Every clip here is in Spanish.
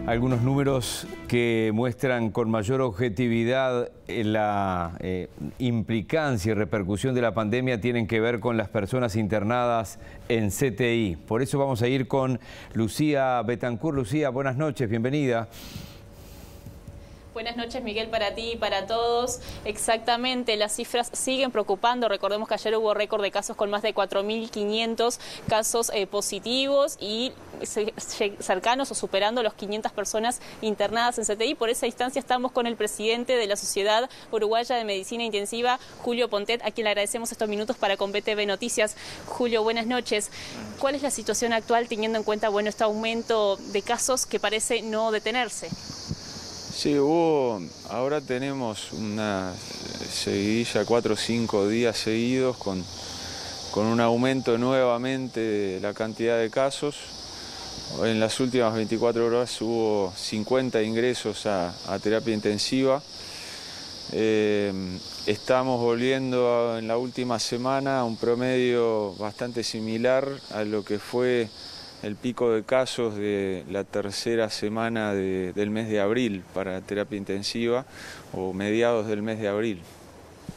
Algunos números que muestran con mayor objetividad la implicancia y repercusión de la pandemia tienen que ver con las personas internadas en CTI. Por eso vamos a ir con Lucía Betancourt. Lucía, buenas noches, bienvenida. Buenas noches, Miguel, para ti y para todos. Exactamente, las cifras siguen preocupando. Recordemos que ayer hubo récord de casos con más de 4.500 casos positivos y cercanos o superando los 500 personas internadas en CTI. Por esa instancia estamos con el presidente de la Sociedad Uruguaya de Medicina Intensiva, Julio Pontet, a quien le agradecemos estos minutos para con BTV Noticias. Julio, buenas noches. ¿Cuál es la situación actual teniendo en cuenta este aumento de casos que parece no detenerse? Sí, ahora tenemos una seguidilla, 4 o 5 días seguidos con un aumento nuevamente de la cantidad de casos. En las últimas 24 horas hubo 50 ingresos a terapia intensiva. Estamos volviendo en la última semana a un promedio bastante similar a lo que fue el pico de casos de la tercera semana del mes de abril para terapia intensiva o mediados del mes de abril.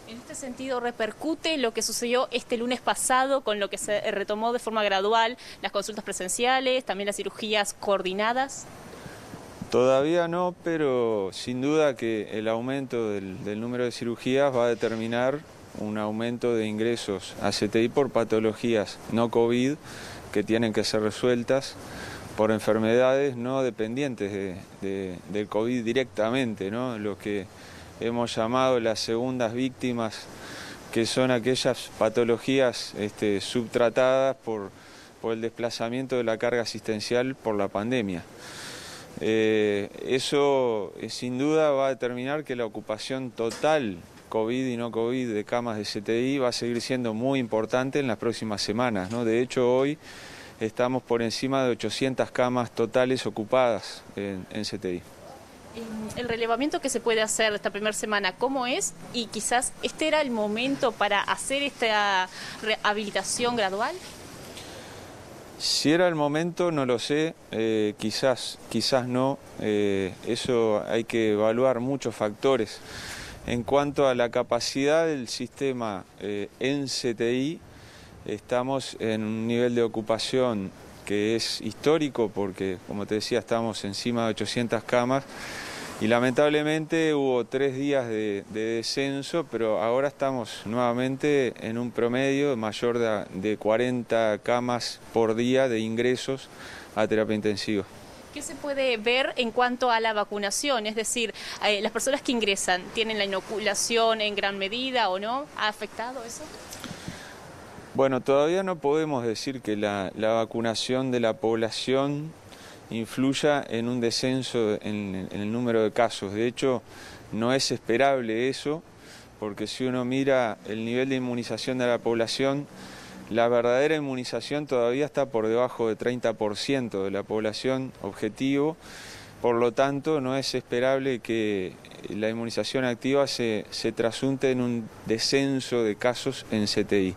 En este sentido, ¿repercute lo que sucedió este lunes pasado con lo que se retomó de forma gradual las consultas presenciales, también las cirugías coordinadas? Todavía no, pero sin duda que el aumento del número de cirugías va a determinar un aumento de ingresos a CTI por patologías no COVID que tienen que ser resueltas por enfermedades no dependientes del COVID directamente, ¿no? Lo que hemos llamado las segundas víctimas, que son aquellas patologías subtratadas por el desplazamiento de la carga asistencial por la pandemia. Eso sin duda va a determinar que la ocupación total COVID y no COVID de camas de CTI va a seguir siendo muy importante en las próximas semanas, ¿no? De hecho, hoy estamos por encima de 800 camas totales ocupadas en CTI. El relevamiento que se puede hacer esta primera semana, ¿cómo es? Y quizás este era el momento para hacer esta rehabilitación gradual. Si era el momento, no lo sé, quizás no, eso hay que evaluar muchos factores. En cuanto a la capacidad del sistema en CTI, estamos en un nivel de ocupación que es histórico porque, como te decía, estamos encima de 800 camas y lamentablemente hubo 3 días de descenso, pero ahora estamos nuevamente en un promedio mayor de 40 camas por día de ingresos a terapia intensiva. ¿Qué se puede ver en cuanto a la vacunación? Es decir, las personas que ingresan, ¿tienen la inoculación en gran medida o no? ¿Ha afectado eso? Bueno, todavía no podemos decir que la vacunación de la población influya en un descenso en el número de casos. De hecho, no es esperable eso, porque si uno mira el nivel de inmunización de la población, la verdadera inmunización todavía está por debajo del 30% de la población objetivo, por lo tanto no es esperable que la inmunización activa se trasunte en un descenso de casos en CTI.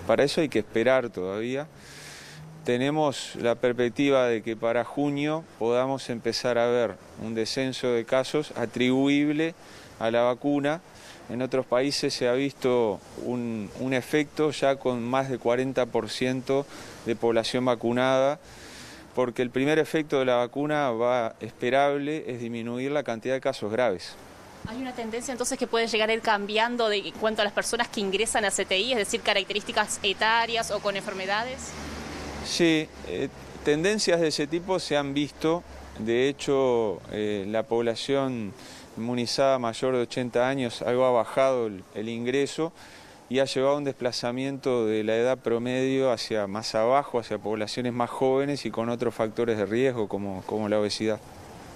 Para eso hay que esperar todavía. Tenemos la perspectiva de que para junio podamos empezar a ver un descenso de casos atribuible a la vacuna. En otros países se ha visto un efecto ya con más de 40% de población vacunada, porque el primer efecto de la vacuna esperable es disminuir la cantidad de casos graves. ¿Hay una tendencia entonces que puede llegar a ir cambiando en cuanto a las personas que ingresan a CTI, es decir, características etarias o con enfermedades? Sí, tendencias de ese tipo se han visto. De hecho, la población inmunizada mayor de 80 años algo ha bajado el ingreso y ha llevado un desplazamiento de la edad promedio hacia más abajo, hacia poblaciones más jóvenes y con otros factores de riesgo como la obesidad.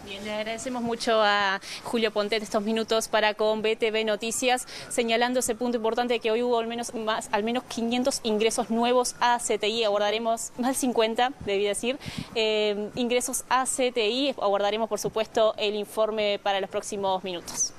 Bien, le agradecemos mucho a Julio Pontet estos minutos para con BTV Noticias, señalando ese punto importante de que hoy hubo al menos 500 ingresos nuevos a CTI, abordaremos más de 50, debí decir, ingresos a CTI, abordaremos por supuesto el informe para los próximos minutos.